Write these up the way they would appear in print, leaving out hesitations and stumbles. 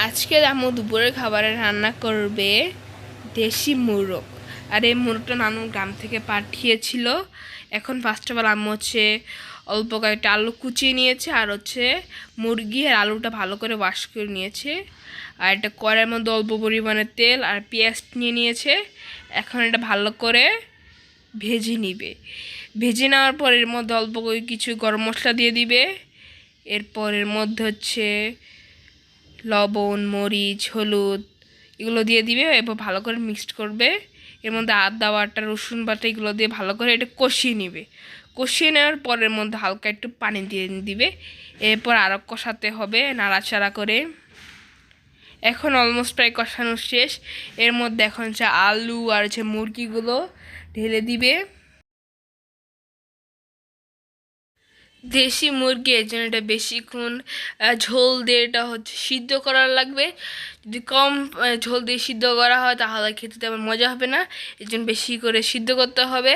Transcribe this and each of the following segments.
আজকে আম্মু দুপুরের খাবারে রান্না করবে দেশি মোরগ। আর এই মোরগটা নানু গ্রাম থেকে পাঠিয়েছিল। এখন ফার্স্ট অফ অল আম্মু অল্প কয়েকটা আলু কুচিয়ে নিয়েছে, আর মুরগি আর আলুটা ভালো করে ওয়াশ করে নিয়েছে। আর একটা কড়াইয়ের মধ্যে অল্প পরিমাণে তেল আর পেঁয়াজ নিয়ে নিয়েছে। এখন এটা ভালো করে ভেজে নিবে। ভেজে নেওয়ার পর এর মধ্যে অল্প করে কিছু গরম মশলা দিয়ে দিবে। এরপর এর মধ্যে লবণ, মরিচ, হলুদ এগুলো দিয়ে দিবে। এরপর ভালো করে মিক্সড করবে। এর মধ্যে আদা বাটা, রসুন বাটা এগুলো দিয়ে ভালো করে এটা কষিয়ে নিবে। কষিয়ে নেওয়ার পরের মধ্যে হালকা একটু পানি দিয়ে দিবে। এরপর আরও কষাতে হবে নাড়াচাড়া করে। এখন অলমোস্ট প্রায় কষানো শেষ। এর মধ্যে এখন আলু আর মুরগিগুলো ঢেলে দিবে। দেশি মুরগি এর জন্য এটা বেশিক্ষণ ঝোল দিয়ে এটা সিদ্ধ করার লাগবে। যদি কম ঝোল দিয়ে সিদ্ধ করা হয় তাহলে খেতে তেমন মজা হবে না। এর জন্য বেশি করে সিদ্ধ করতে হবে।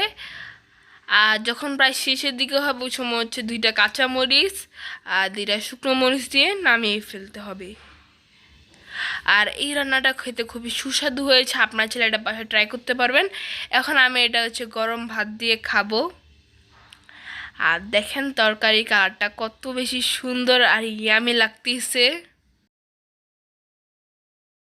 আর যখন প্রায় শেষের দিকে হবে ওই সময় দুইটা কাঁচা মরিচ আর দুইটা শুকনো মরিচ দিয়ে নামিয়ে ফেলতে হবে। আর এই রান্নাটা খেতে খুবই সুস্বাদু হয়েছে। আপনার ছেলে এটা বাসায় ট্রাই করতে পারবেন। এখন আমি এটা গরম ভাত দিয়ে খাবো। আর দেখেন তরকারি কালারটা কত বেশি সুন্দর আর ইয়ামি লাগতেছে।